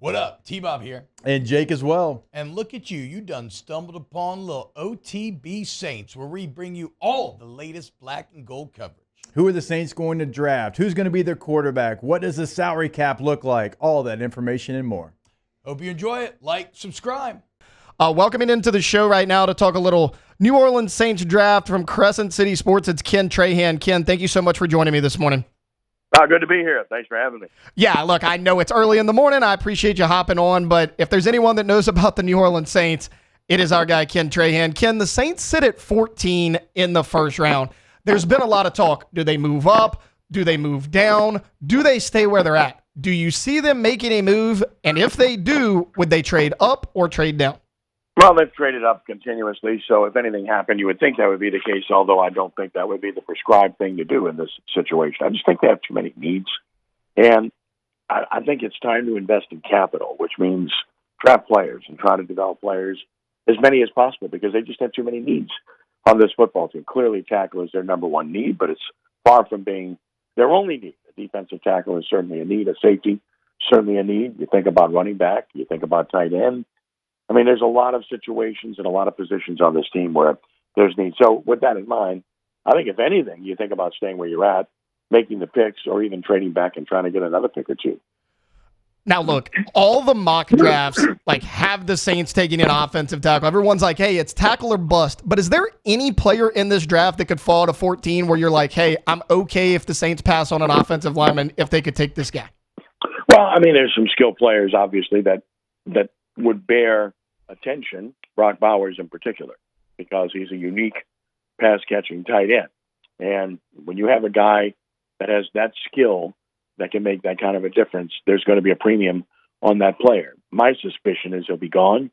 What up? T-Bob here. And Jake as well. And look at you. You done stumbled upon little OTB Saints, where we bring you all the latest black and gold coverage. Who are the Saints going to draft? Who's going to be their quarterback? What does the salary cap look like? All that information and more. Hope you enjoy it. Like, subscribe. Welcoming into the show right now to talk a little New Orleans Saints draft from Crescent City Sports, it's Ken Trahan. Ken, thank you so much for joining me this morning. Good to be here. Thanks for having me. Yeah, look, I know it's early in the morning. I appreciate you hopping on, but if there's anyone that knows about the New Orleans Saints, it is our guy, Ken Trahan. Ken, the Saints sit at 14 in the first round. There's been a lot of talk. Do they move up? Do they move down? Do they stay where they're at? Do you see them making a move? And if they do, would they trade up or trade down? Well, they've traded up continuously, so if anything happened, you would think that would be the case, although I don't think that would be the prescribed thing to do in this situation. I just think they have too many needs, and I think it's time to invest in capital, which means draft players and try to develop players, as many as possible, because they just have too many needs on this football team. Clearly, tackle is their number one need, but it's far from being their only need. A defensive tackle is certainly a need, a safety, certainly a need. You think about running back, you think about tight end. I mean, there's a lot of situations and a lot of positions on this team where there's need. So with that in mind, I think if anything, you think about staying where you're at, making the picks, or even trading back and trying to get another pick or two. Now, look, all the mock drafts have the Saints taking an offensive tackle. Everyone's like, hey, it's tackle or bust. But is there any player in this draft that could fall to 14 where you're like, hey, I'm okay if the Saints pass on an offensive lineman if they could take this guy? Well, I mean, there's some skilled players, obviously, that would bear attention, Brock Bowers in particular, because he's a unique pass-catching tight end. And when you have a guy that has that skill that can make that kind of a difference, there's going to be a premium on that player. My suspicion is he'll be gone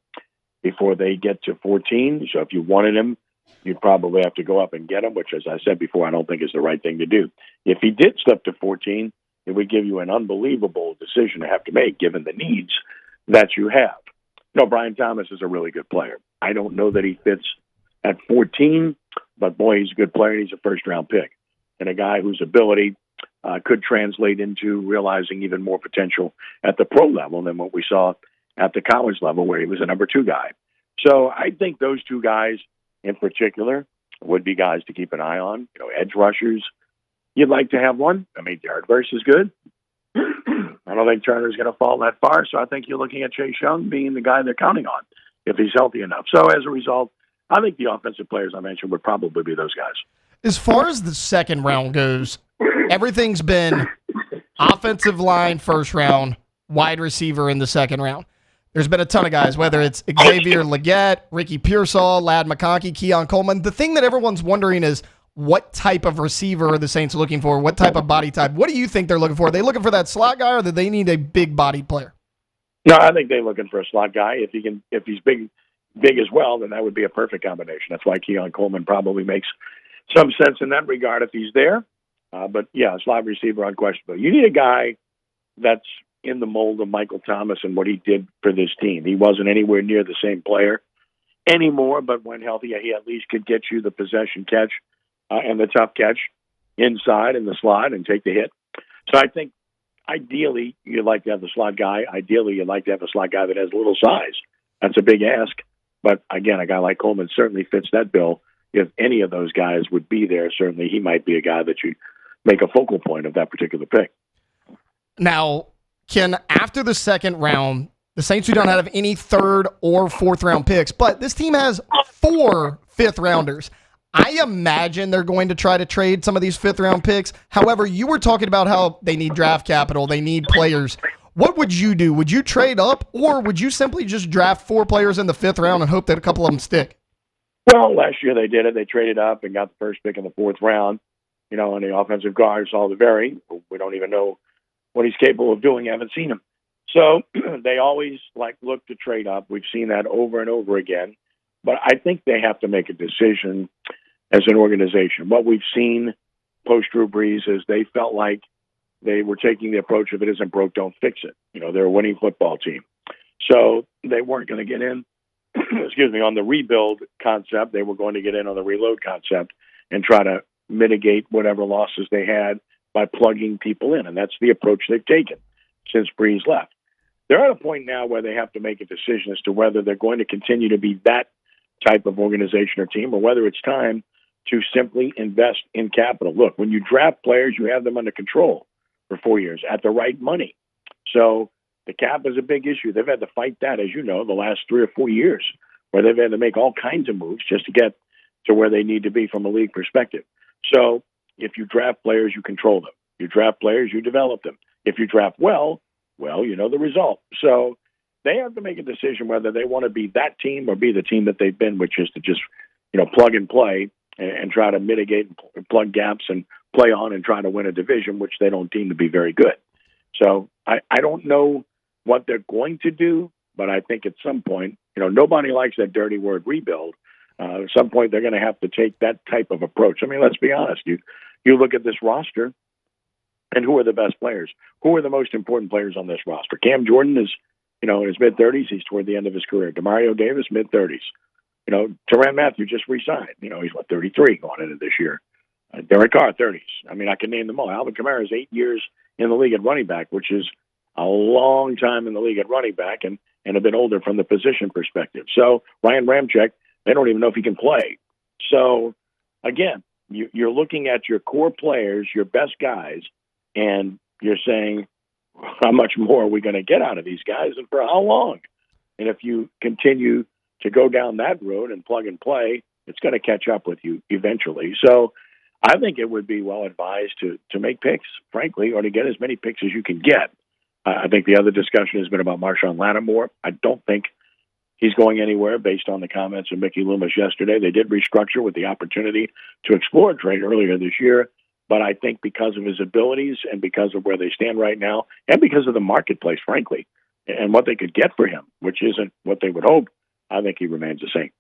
before they get to 14. So if you wanted him, you'd probably have to go up and get him, which, as I said before, I don't think is the right thing to do. If he did slip to 14, it would give you an unbelievable decision to have to make, given the needs that you have. Brian Thomas is a really good player. I don't know that he fits at 14, but boy, he's a good player. He's a first-round pick, and a guy whose ability could translate into realizing even more potential at the pro level than what we saw at the college level, where he was a number 2 guy. So I think those two guys in particular would be guys to keep an eye on. Edge rushers, you'd like to have one. I mean, Jared Verse is good. I don't think Turner's going to fall that far, so I think you're looking at Chase Young being the guy they're counting on if he's healthy enough. So as a result, I think the offensive players I mentioned would probably be those guys. As far as the second round goes, everything's been offensive line first round, wide receiver in the second round. There's been a ton of guys, whether it's Xavier Legette, Ricky Pearsall, Ladd McConkey, Keon Coleman. The thing that everyone's wondering is, what type of receiver are the Saints looking for? What type of body type? What do you think they're looking for? Are they looking for that slot guy, or do they need a big body player? No, I think they're looking for a slot guy. If he's big as well, then that would be a perfect combination. That's why Keon Coleman probably makes some sense in that regard if he's there. But yeah, slot receiver unquestionably. You need a guy that's in the mold of Michael Thomas and what he did for this team. He wasn't anywhere near the same player anymore, but when healthy, he at least could get you the possession catch and the tough catch inside in the slot and take the hit. So I think ideally you'd like to have the slot guy. Ideally you'd like to have a slot guy that has a little size. That's a big ask. But again, a guy like Coleman certainly fits that bill. If any of those guys would be there, certainly he might be a guy that you make a focal point of that particular pick. Now, Ken, after the second round, the Saints do not have any third or fourth round picks, but this team has 4 fifth rounders. I imagine they're going to try to trade some of these fifth-round picks. However, you were talking about how they need draft capital, they need players. What would you do? Would you trade up, or would you simply just draft 4 players in the 5th round and hope that a couple of them stick? Well, last year they did it. They traded up and got the first pick in the 4th round. And the offensive guard, Saldivari, we don't even know what he's capable of doing. Haven't seen him. So they always look to trade up. We've seen that over and over again. But I think they have to make a decision as an organization. What we've seen post-Drew Brees is they felt like they were taking the approach of it isn't broke, don't fix it. They're a winning football team. So they weren't going to get in, on the rebuild concept. They were going to get in on the reload concept and try to mitigate whatever losses they had by plugging people in. And that's the approach they've taken since Brees left. they're at a point now where they have to make a decision as to whether they're going to continue to be that type of organization or team, or whether it's time to simply invest in capital. Look, when you draft players, you have them under control for 4 years at the right money. So the cap is a big issue. They've had to fight that, as you know, the last 3 or 4 years, where they've had to make all kinds of moves just to get to where they need to be from a league perspective. So if you draft players, you control them. You draft players, you develop them. If you draft well, you know the result. So they have to make a decision whether they want to be that team or be the team that they've been, which is to just, plug and play and try to mitigate and plug gaps and play on and try to win a division, which they don't deem to be very good. So I don't know what they're going to do, but I think at some point, nobody likes that dirty word rebuild. At some point, they're going to have to take that type of approach. I mean, let's be honest. You look at this roster, and who are the best players? Who are the most important players on this roster? Cam Jordan is, in his mid-30s. He's toward the end of his career. Demario Davis, mid-30s. Tyrann Mathieu just re-signed. He's, 33 going into this year. Derek Carr, 30s. I mean, I can name them all. Alvin Kamara is 8 years in the league at running back, which is a long time in the league at running back and a bit older from the position perspective. So Ryan Ramczyk, they don't even know if he can play. So, again, you're looking at your core players, your best guys, and you're saying, how much more are we going to get out of these guys and for how long? And if you continue to go down that road and plug and play, it's going to catch up with you eventually. So I think it would be well advised to make picks, frankly, or to get as many picks as you can get. I think the other discussion has been about Marshon Lattimore. I don't think he's going anywhere based on the comments of Mickey Loomis yesterday. They did restructure with the opportunity to explore a trade earlier this year. But I think because of his abilities and because of where they stand right now and because of the marketplace, frankly, and what they could get for him, which isn't what they would hope, I think he remains the same.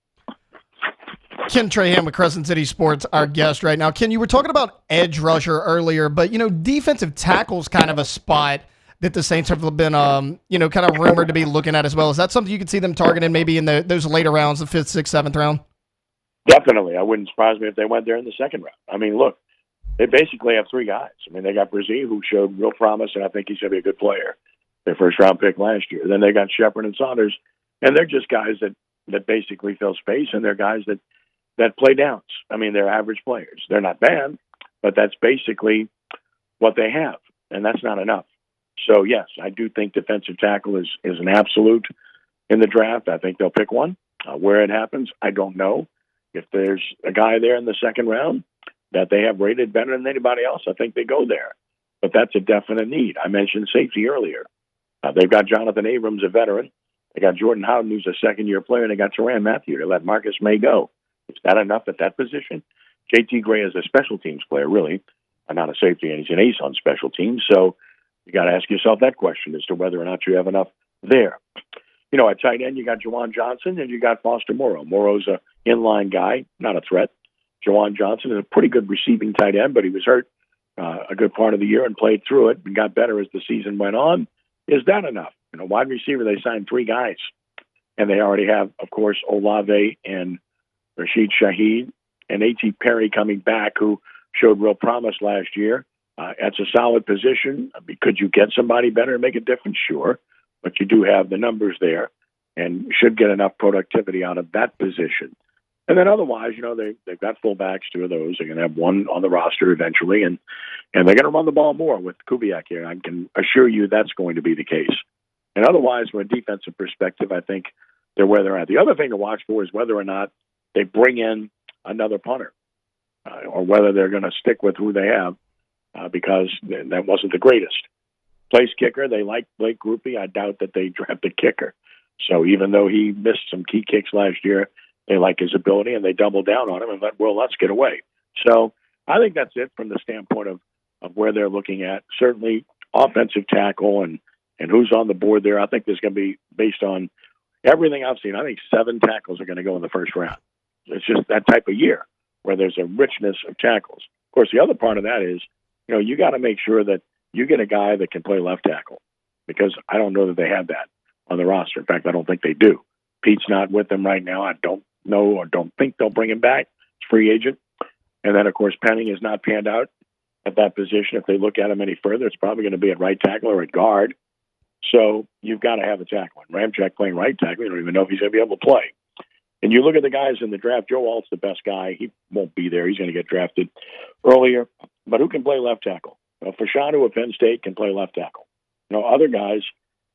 Ken Trahan with Crescent City Sports, our guest right now. Ken, you were talking about edge rusher earlier, but, defensive tackle's kind of a spot that the Saints have been, kind of rumored to be looking at as well. Is that something you could see them targeting maybe in those later rounds, the 5th, 6th, 7th round? Definitely. I wouldn't surprise me if they went there in the 2nd round. I mean, look, they basically have 3 guys. I mean, they got Brzee, who showed real promise, and I think he's going to be a good player. Their first-round pick last year. Then they got Shepard and Saunders, and they're just guys that basically fill space, and they're guys that play downs. I mean, they're average players. They're not bad, but that's basically what they have, and that's not enough. So, yes, I do think defensive tackle is an absolute in the draft. I think they'll pick one. Where it happens, I don't know. If there's a guy there in the 2nd round that they have rated better than anybody else, I think they go there. But that's a definite need. I mentioned safety earlier. They've got Jonathan Abrams, a veteran. They got Jordan Howden, who's a 2nd-year player, and they got Tyrann Mathieu to let Marcus May go. Is that enough at that position? J.T. Gray is a special teams player, really, not a safety, and he's an ace on special teams. So you got to ask yourself that question as to whether or not you have enough there. At tight end, you got Juwan Johnson and you got Foster Moreau. Moreau's an inline guy, not a threat. Juwan Johnson is a pretty good receiving tight end, but he was hurt a good part of the year and played through it and got better as the season went on. Is that enough? Wide receiver, they signed 3 guys. And they already have, of course, Olave and Rashid Shaheed and A.T. Perry coming back, who showed real promise last year. That's a solid position. I mean, could you get somebody better and make a difference? Sure. But you do have the numbers there and should get enough productivity out of that position. And then otherwise, they've got fullbacks, 2 of those. They're going to have one on the roster eventually, and they're going to run the ball more with Kubiak here. I can assure you that's going to be the case. And otherwise, from a defensive perspective, I think they're where they're at. The other thing to watch for is whether or not they bring in another punter or whether they're going to stick with who they have because that wasn't the greatest. Place kicker, they like Blake Grupe. I doubt that they draft a kicker. So even though he missed some key kicks last year, they like his ability, and they doubled down on him and let Will Lutz get away. So I think that's it from the standpoint of where they're looking at. Certainly offensive tackle and who's on the board there. I think there's going to be, based on everything I've seen, I think 7 tackles are going to go in the 1st round. It's just that type of year where there's a richness of tackles. Of course, the other part of that is, you got to make sure that you get a guy that can play left tackle, because I don't know that they have that on the roster. In fact, I don't think they do. Pete's not with them right now. I don't know or don't think they'll bring him back. It's free agent. And then, of course, Penning has not panned out at that position. If they look at him any further, it's probably going to be at right tackle or at guard. So you've got to have a tackle. And Ramczyk playing right tackle, you don't even know if he's going to be able to play. And you look at the guys in the draft. Joe Alt's the best guy. He won't be there. He's going to get drafted earlier. But who can play left tackle? Fashanu of Penn State can play left tackle. Other guys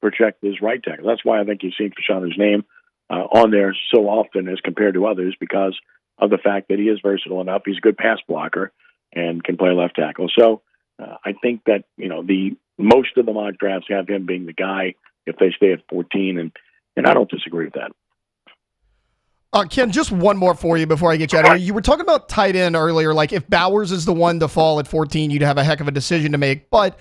project as right tackle. That's why I think you've seen Fashanu's name on there so often as compared to others, because of the fact that he is versatile enough. He's a good pass blocker and can play left tackle. So I think that the most of the mock drafts have him being the guy if they stay at 14, and I don't disagree with that. Ken, just one more for you before I get you out of here. You were talking about tight end earlier. Like, if Bowers is the one to fall at 14, you'd have a heck of a decision to make. But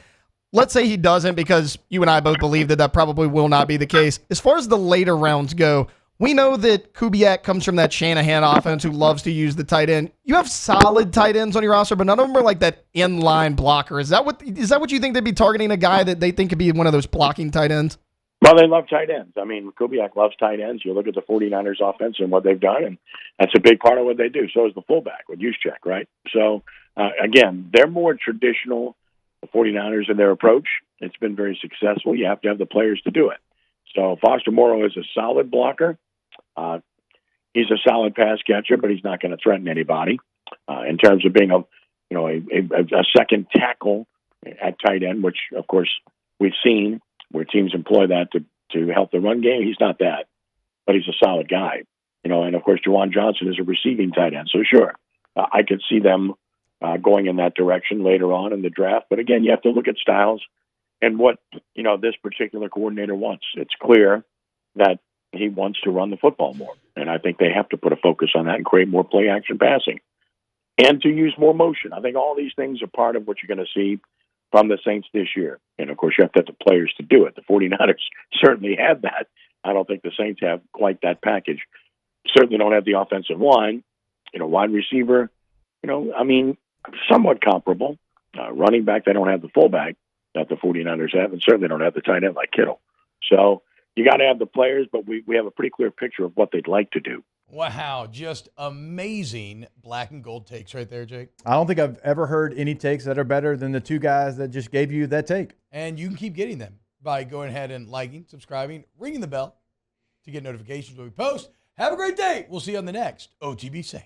let's say he doesn't, because you and I both believe that probably will not be the case. As far as the later rounds go, we know that Kubiak comes from that Shanahan offense who loves to use the tight end. You have solid tight ends on your roster, but none of them are like that inline blocker. Is that what you think they'd be targeting, a guy that they think could be one of those blocking tight ends? Well, they love tight ends. I mean, Kubiak loves tight ends. You look at the 49ers offense and what they've done, and that's a big part of what they do. So is the fullback with Juszczyk, right? So, again, they're more traditional, the 49ers, in their approach. It's been very successful. You have to have the players to do it. So Foster Moreau is a solid blocker. He's a solid pass catcher, but he's not going to threaten anybody. In terms of being a second tackle at tight end, which, of course, we've seen where teams employ that to help the run game. He's not that, but he's a solid guy. And of course, Juwan Johnson is a receiving tight end. So sure, I could see them going in that direction later on in the draft. But again, you have to look at styles and what, this particular coordinator wants. It's clear that he wants to run the football more. And I think they have to put a focus on that and create more play action passing and to use more motion. I think all these things are part of what you're going to see from the Saints this year. And, of course, you have to have the players to do it. The 49ers certainly have that. I don't think the Saints have quite that package. Certainly don't have the offensive line. Wide receiver, somewhat comparable. Running back, they don't have the fullback that the 49ers have, and certainly don't have the tight end like Kittle. So you got to have the players, but we have a pretty clear picture of what they'd like to do. Wow, just amazing black and gold takes right there, Jake. I don't think I've ever heard any takes that are better than the two guys that just gave you that take. And you can keep getting them by going ahead and liking, subscribing, ringing the bell to get notifications when we post. Have a great day. We'll see you on the next OTB Saints.